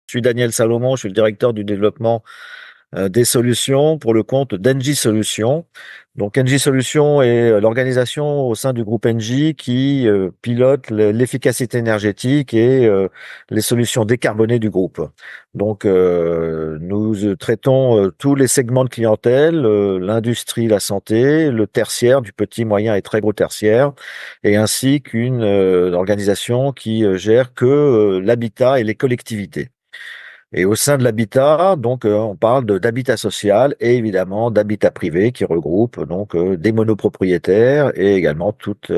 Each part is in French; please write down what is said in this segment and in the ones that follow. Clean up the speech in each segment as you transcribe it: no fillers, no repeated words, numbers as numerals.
Je suis Daniel Salomon, je suis le directeur du développement des solutions pour le compte d'Engie Solutions. Donc Engie Solutions est l'organisation au sein du groupe Engie qui pilote l'efficacité énergétique et les solutions décarbonées du groupe. Donc nous traitons tous les segments de clientèle, l'industrie, la santé, le tertiaire, du petit, moyen et très gros tertiaire, et ainsi qu'une organisation qui gère que l'habitat et les collectivités. Et au sein de l'habitat, donc, on parle d'habitat social et évidemment d'habitat privé qui regroupe donc des monopropriétaires et également toutes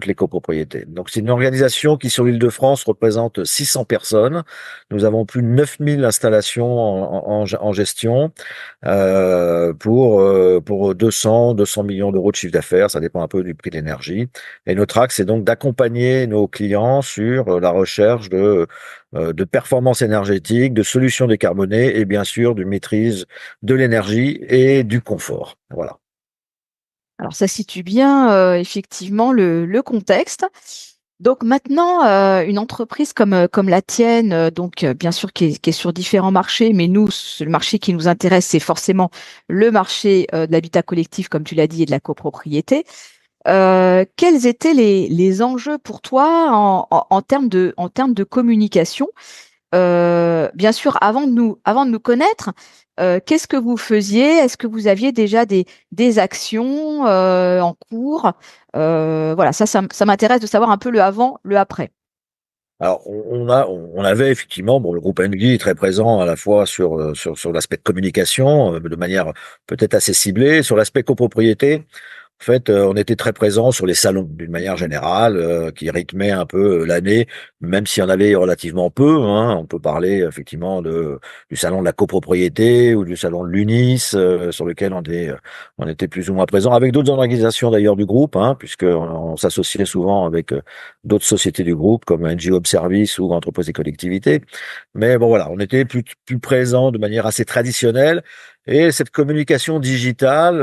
les copropriétés. Donc, c'est une organisation qui, sur l'Île-de-France, représente 600 personnes. Nous avons plus de 9000 installations en gestion pour 200 millions d'euros de chiffre d'affaires. Ça dépend un peu du prix de l'énergie. Et notre axe, c'est donc d'accompagner nos clients sur la recherche de performance énergétique, de solutions décarbonées et bien sûr de maîtrise de l'énergie et du confort. Voilà. Alors ça situe bien effectivement le contexte. Donc maintenant, une entreprise comme la tienne, donc bien sûr qui est sur différents marchés, mais nous, le marché qui nous intéresse, c'est forcément le marché de l'habitat collectif, comme tu l'as dit, et de la copropriété. Quels étaient les enjeux pour toi en termes de communication? Bien sûr, avant de nous connaître, qu'est-ce que vous faisiez? Est-ce que vous aviez déjà des actions en cours? Voilà, ça m'intéresse de savoir un peu le avant, le après. Alors, on avait effectivement, bon, le groupe Engie est très présent à la fois sur l'aspect de communication, de manière peut-être assez ciblée, sur l'aspect copropriété. En fait, on était très présent sur les salons d'une manière générale, qui rythmaient un peu l'année, même s'il y en avait relativement peu, hein. On peut parler effectivement du salon de la copropriété ou du salon de l'UNIS, sur lequel on était plus ou moins présent, avec d'autres organisations d'ailleurs du groupe, hein, puisqu'on s'associait souvent avec d'autres sociétés du groupe, comme NGO Home Service ou Entreprises et Collectivités. Mais bon voilà, on était plus présent de manière assez traditionnelle. Et cette communication digitale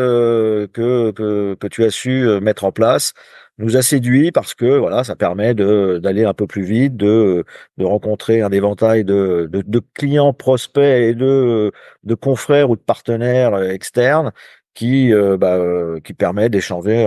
que tu as su mettre en place nous a séduit parce que voilà, ça permet d'aller un peu plus vite, de rencontrer un éventail de clients prospects et de confrères ou de partenaires externes qui permet d'échanger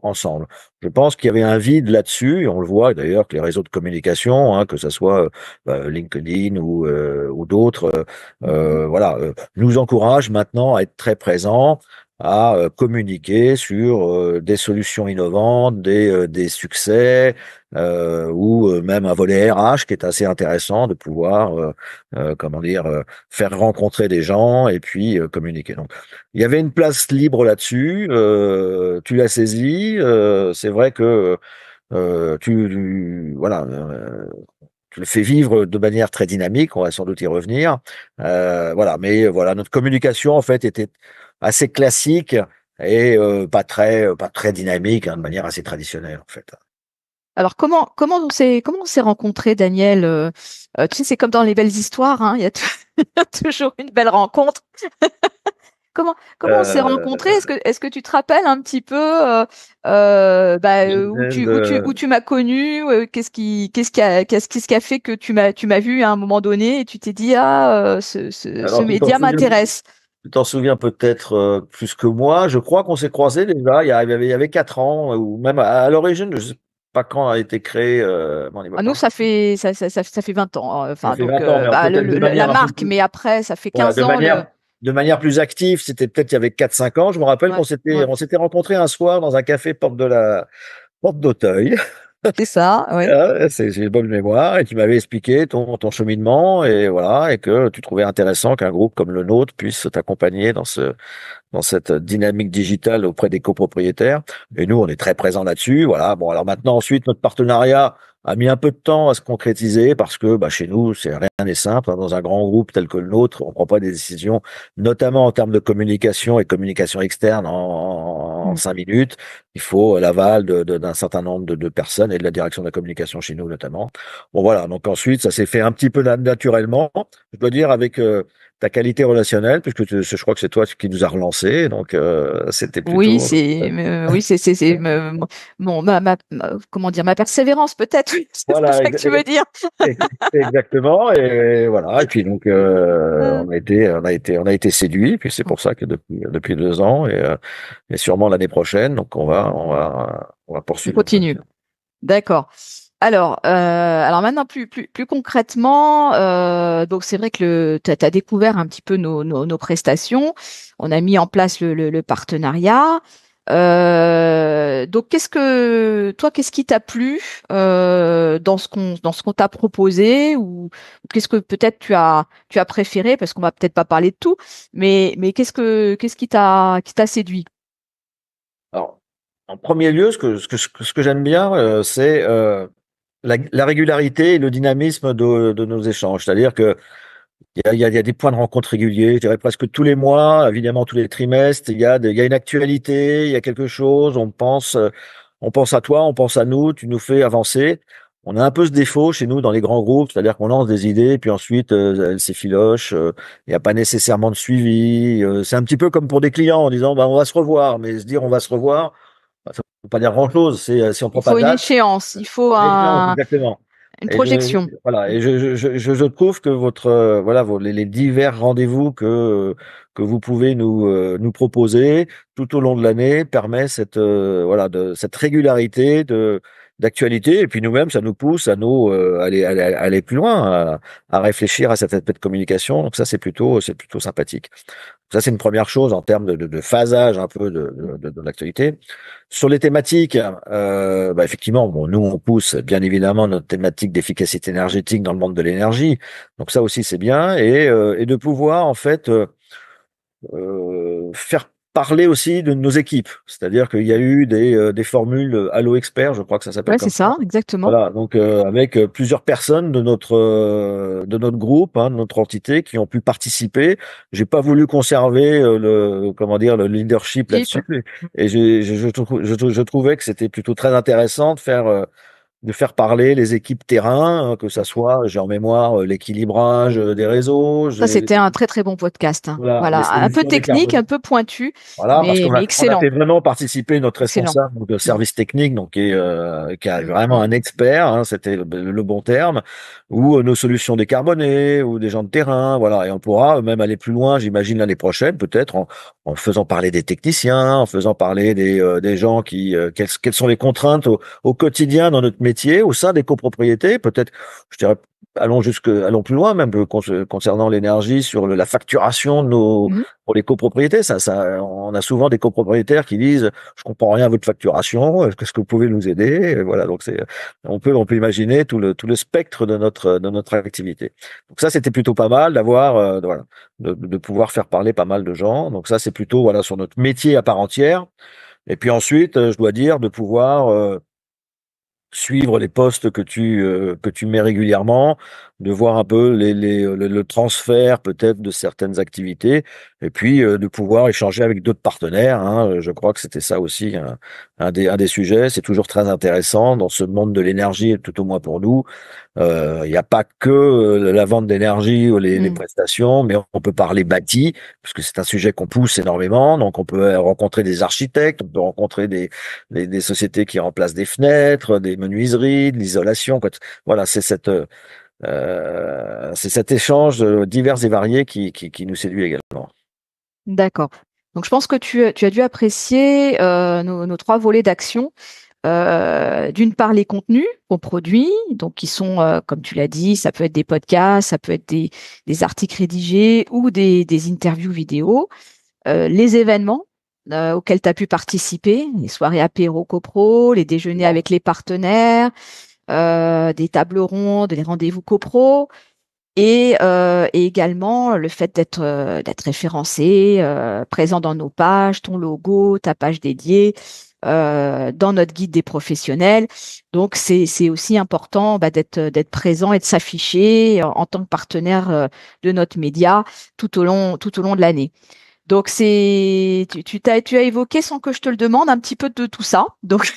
ensemble. Je pense qu'il y avait un vide là-dessus, et on le voit d'ailleurs que les réseaux de communication, hein, que ce soit LinkedIn ou d'autres, voilà, nous encouragent maintenant à être très présents, à communiquer sur des solutions innovantes, des succès, ou même un volet RH qui est assez intéressant de pouvoir, comment dire, faire rencontrer des gens et puis communiquer. Donc, il y avait une place libre là-dessus. Tu l'as saisi. C'est vrai que voilà. Tu le fais vivre de manière très dynamique, on va sans doute y revenir. Voilà, mais voilà, notre communication en fait était assez classique et pas très dynamique, hein, de manière assez traditionnelle en fait. Alors comment on s'est rencontrés, Daniel? Tu sais, c'est comme dans les belles histoires, hein, il y a il y a toujours une belle rencontre. Comment on s'est rencontrés? Euh, Est-ce que tu te rappelles un petit peu Lionel où tu m'as connu? Qu'est-ce qui a fait que tu m'as vu à un moment donné et tu t'es dit ah ce alors média m'intéresse. tu t'en souviens peut-être plus que moi. Je crois qu'on s'est croisés déjà il y avait 4 ans, ou même à l'origine, je sais pas quand a été créé mon Ah, nous, époque. ça fait 20 ans, hein. Ça Enfin, fait donc, 20 ans, mais peut-être de la manière un peu marque, plus. mais après, ça fait Voilà, 15 ans. de manière plus active, c'était peut-être il y avait 4 5 ans. Je me rappelle Ouais, ouais, on s'était rencontrés un soir dans un café porte d'Auteuil. c'est ça, oui. J'ai une bonne mémoire, et tu m'avais expliqué ton cheminement, et voilà, et que tu trouvais intéressant qu'un groupe comme le nôtre puisse t'accompagner dans cette dynamique digitale auprès des copropriétaires. Et nous, on est très présents là-dessus. Voilà. Bon, alors maintenant, ensuite, notre partenariat a mis un peu de temps à se concrétiser parce que chez nous, c'est rien n'est simple, hein. Dans un grand groupe tel que le nôtre, on prend pas des décisions, notamment en termes de communication et communication externe en Mm. 5 minutes. Il faut l'aval d'un certain nombre de personnes et de la direction de la communication chez nous notamment. Bon voilà, donc ensuite, ça s'est fait un petit peu naturellement. je dois dire, avec ta qualité relationnelle, puisque je crois que c'est toi qui nous a relancé, donc c'était Oui, plutôt c'est comment dire, ma persévérance peut-être, oui, c'est voilà, ça que tu veux dire. exactement. Et voilà. Et puis donc Euh, on a été séduits. Puis c'est pour ça que depuis 2 ans et sûrement l'année prochaine, donc on va on poursuivre notre continue. aventure. D'accord. Alors maintenant plus concrètement, donc c'est vrai que tu as découvert un petit peu nos prestations. On a mis en place le partenariat. Donc qu'est-ce qui t'a plu dans ce qu'on t'a proposé ou qu'est-ce que peut-être tu as préféré parce qu'on va peut-être pas parler de tout, mais qu'est-ce qui t'a séduit? Alors, en premier lieu, ce que j'aime bien, c'est la régularité et le dynamisme de nos échanges. C'est-à-dire que il y a des points de rencontre réguliers, je dirais presque tous les mois, évidemment tous les trimestres. Il y a une actualité, il y a quelque chose. On pense à toi, on pense à nous. Tu nous fais avancer. On a un peu ce défaut chez nous dans les grands groupes, c'est-à-dire qu'on lance des idées, puis ensuite elles s'effilochent. Il n'y a pas nécessairement de suivi. C'est un petit peu comme pour des clients en disant bah, on va se revoir, mais se dire on va se revoir, bah, ça ne veut pas dire grand-chose. C'est si on prend Il pas faut de une date, échéance, il faut une échéance, exactement. une Et projection. voilà, et je trouve que votre voilà les divers rendez-vous que vous pouvez nous proposer tout au long de l'année permet cette voilà de cette régularité de d'actualité et puis nous-mêmes ça nous pousse à nous aller plus loin à réfléchir à cet aspect de communication donc ça c'est plutôt sympathique. Ça, c'est une première chose en termes de phasage un peu de l'actualité. Sur les thématiques, bah, effectivement, bon, nous, on pousse bien évidemment notre thématique d'efficacité énergétique dans le monde de l'énergie. Donc ça aussi, c'est bien. Et de pouvoir, en fait, faire parler aussi de nos équipes. C'est-à-dire qu'il y a eu des formules Allo Expert, je crois que ça s'appelle Ouais, c'est comme ça. ça, exactement. Voilà, donc avec plusieurs personnes de notre groupe, hein, de notre entité, qui ont pu participer. J'ai pas voulu conserver le comment dire le leadership Type. là-dessus, et je trouvais que c'était plutôt très intéressant de faire parler les équipes terrain, que ça soit, j'ai en mémoire l'équilibrage des réseaux, Ça, j'ai c'était un très très bon podcast, hein. voilà les Voilà, un peu solutions technique, un décarbonées. peu pointu, Voilà, parce mais on a excellent, fait vraiment participer notre excellent. responsable de Mm, service technique, donc qui est mm, vraiment mm. un expert, hein, c'était le bon terme, ou nos solutions décarbonées, ou des gens de terrain, voilà. Et on pourra même aller plus loin, j'imagine l'année prochaine, peut-être en faisant parler des techniciens, en faisant parler des gens quelles sont les contraintes au quotidien dans notre métier, au sein des copropriétés, peut-être, je dirais. Allons plus loin même concernant l'énergie sur la facturation de nos Mhm. pour les copropriétés, on a souvent des copropriétaires qui disent, je comprends rien à votre facturation, qu'est-ce que vous pouvez nous aider? Et voilà, donc on peut imaginer tout le spectre de notre activité. Donc ça, c'était plutôt pas mal d'avoir, voilà, de pouvoir faire parler pas mal de gens. Donc ça, c'est plutôt, voilà, sur notre métier à part entière. Et puis ensuite, je dois dire, de pouvoir, suivre les postes que tu mets régulièrement, de voir un peu le transfert peut-être de certaines activités, et puis de pouvoir échanger avec d'autres partenaires. Hein. Je crois que c'était ça aussi un des sujets. C'est toujours très intéressant dans ce monde de l'énergie, tout au moins pour nous. Il n'y a pas que la vente d'énergie ou les Mm. prestations, mais on peut parler bâti, parce que c'est un sujet qu'on pousse énormément. Donc, on peut rencontrer des architectes, on peut rencontrer des sociétés qui remplacent des fenêtres, des menuiseries, de l'isolation. Quoi. Voilà, c'est cet échange divers et variés qui nous séduit également. D'accord. Donc, je pense que tu as dû apprécier nos trois volets d'action. D'une part, les contenus qu'on produit, donc qui sont, comme tu l'as dit, ça peut être des podcasts, ça peut être des articles rédigés ou des interviews vidéo. Les événements auxquels tu as pu participer, les soirées apéro copro, les déjeuners avec les partenaires, des tables rondes, des rendez-vous copro. Et également le fait d'être référencé, présent dans nos pages, ton logo, ta page dédiée, dans notre guide des professionnels. Donc c'est aussi important d'être présent et de s'afficher en tant que partenaire de notre média tout au long de l'année. Donc tu as évoqué sans que je te le demande un petit peu de tout ça. Donc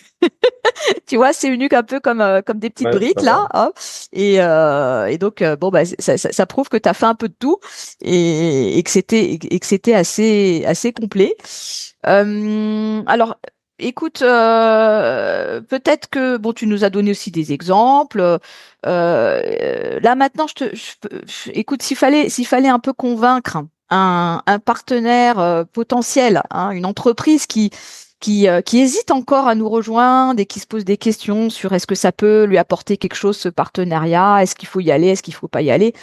tu vois, c'est venu un peu comme des petites Ouais, briques ça va. là, hop. Et donc bon bah ça prouve que tu as fait un peu de tout et que c'était assez complet. Alors écoute, peut-être que bon tu nous as donné aussi des exemples. Là maintenant écoute, s'il fallait un peu convaincre un partenaire potentiel, hein, une entreprise qui hésite encore à nous rejoindre et qui se pose des questions sur est-ce que ça peut lui apporter quelque chose, ce partenariat, est-ce qu'il faut y aller, est-ce qu'il faut pas y aller.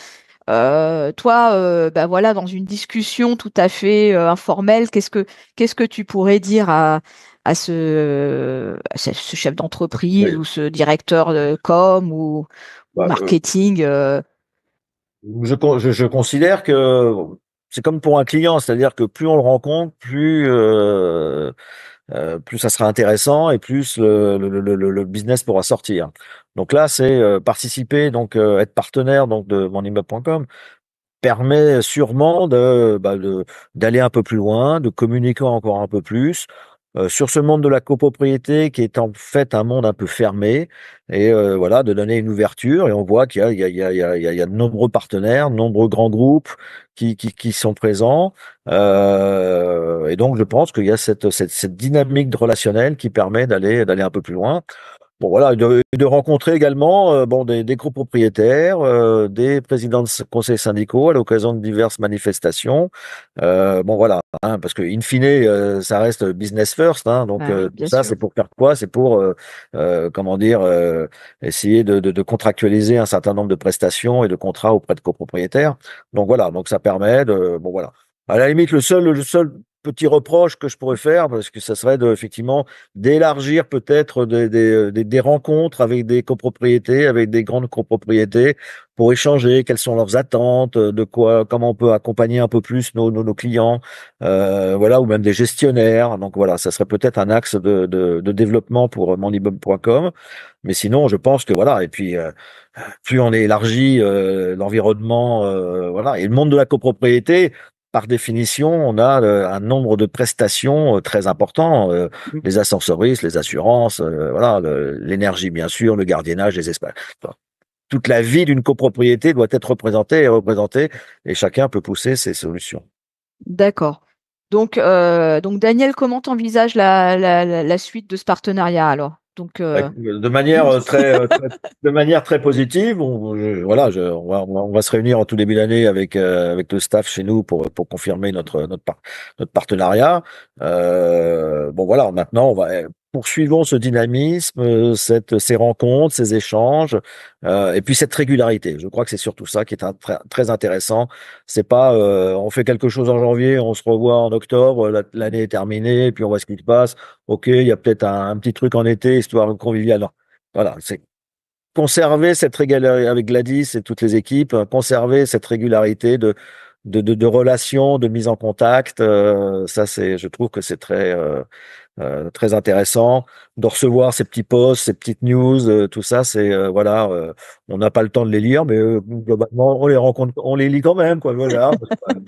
Toi, bah voilà, dans une discussion tout à fait informelle, qu'est-ce que tu pourrais dire à ce chef d'entreprise Oui. ou ce directeur de com ou Bah, marketing je considère que c'est comme pour un client, c'est-à-dire que plus on le rencontre, plus ça sera intéressant et plus le business pourra sortir. Donc là, c'est participer, donc être partenaire donc de monimmeuble.com permet sûrement d'aller un peu plus loin, de communiquer encore un peu plus sur ce monde de la copropriété qui est en fait un monde un peu fermé et voilà, de donner une ouverture. Et on voit qu'il y a, il y a, il y a, il y a, il y a il y a de nombreux partenaires, de nombreux grands groupes qui sont présents. Et donc, je pense qu'il y a cette dynamique relationnelle qui permet d'aller un peu plus loin. Bon voilà, de rencontrer également bon des copropriétaires, des présidents de conseils syndicaux à l'occasion de diverses manifestations. Bon voilà, hein, parce que in fine, ça reste business first, hein, donc bah oui, tout bien ça sûr. c'est pour faire quoi? C'est pour comment dire essayer de contractualiser un certain nombre de prestations et de contrats auprès de copropriétaires. Donc voilà, donc ça permet de bon voilà. À la limite, le seul petit reproche que je pourrais faire, parce que ça serait effectivement d'élargir peut-être des rencontres avec des copropriétés, avec des grandes copropriétés, pour échanger quelles sont leurs attentes, comment on peut accompagner un peu plus nos clients, voilà, ou même des gestionnaires. Donc voilà, ça serait peut-être un axe de développement pour monimmeuble.com. Mais sinon, je pense que voilà, et puis plus on élargit l'environnement, voilà, et le monde de la copropriété. Par définition, on a un nombre de prestations très important, les ascensoristes, les assurances, voilà, l'énergie bien sûr, le gardiennage, les espaces. Enfin, toute la vie d'une copropriété doit être représentée, et chacun peut pousser ses solutions. D'accord. Donc Daniel, comment t'envisages la suite de ce partenariat alors? Donc, De manière de manière très positive, on va se réunir en tout début d'année avec le staff chez nous pour confirmer notre partenariat. Bon voilà, maintenant poursuivons ce dynamisme, ces rencontres, ces échanges, et puis cette régularité. Je crois que c'est surtout ça qui est très, très intéressant. C'est pas on fait quelque chose en janvier, on se revoit en octobre, l'année est terminée, et puis on voit ce qui se passe. Ok, il y a peut-être un petit truc en été, histoire conviviale. Non. Voilà, c'est conserver cette régularité avec Gladys et toutes les équipes, conserver cette régularité de relations, de mise en contact. Ça, je trouve que c'est très intéressant de recevoir ces petits posts, ces petites news, tout ça. C'est voilà, on n'a pas le temps de les lire, mais globalement, on les rencontre, on les lit quand même, quoi. Voilà. Parce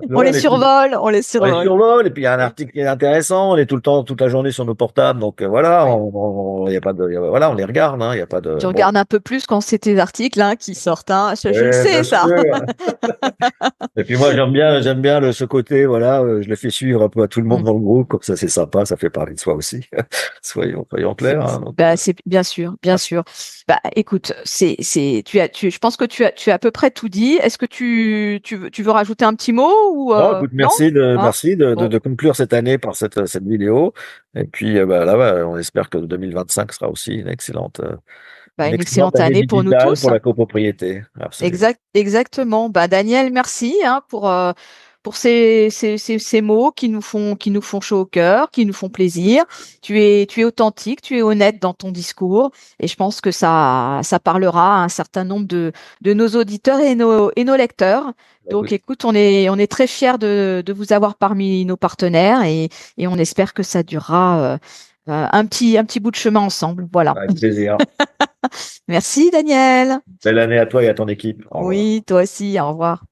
que on là, les survole, on les on les survole. survole, et puis il y a un article qui est intéressant, on est tout le temps, toute la journée sur nos portables, donc voilà, Ouais. y a pas de, voilà, on les regarde, hein, il y a pas de, Tu bon, regardes un peu plus quand c'est tes articles hein, qui sortent. Hein. Je le ouais, sais, bien ça. sûr. Et puis moi, j'aime bien ce côté, voilà, je le fais suivre un peu à tout le monde Mm. dans le groupe, comme ça c'est sympa, ça fait parler de soi aussi. Soyons clairs, hein, donc, Bah, c'est bien sûr, bien sûr. Bah, écoute, je pense que tu as à peu près tout dit. Est-ce que tu veux rajouter un petit mot ou non, écoute, non? Hein? merci de, de, Bon, de conclure cette année par cette vidéo. Et puis, bah, là, on espère que 2025 sera aussi bah, une une excellente excellente année année pour nous digitale tous. pour la copropriété. Absolument. Exactement. Bah, Daniel, merci hein, pour ces mots qui nous font chaud au cœur, qui nous font plaisir. Tu es authentique, tu es honnête dans ton discours et je pense que ça parlera à un certain nombre de nos auditeurs et nos lecteurs. Bah, Donc, écoute, écoute, on est très fiers de vous avoir parmi nos partenaires et on espère que ça durera un petit bout de chemin ensemble. Voilà. avec plaisir. Merci, Daniel. Belle année à toi et à ton équipe. Au revoir. Oui, toi aussi. Au revoir.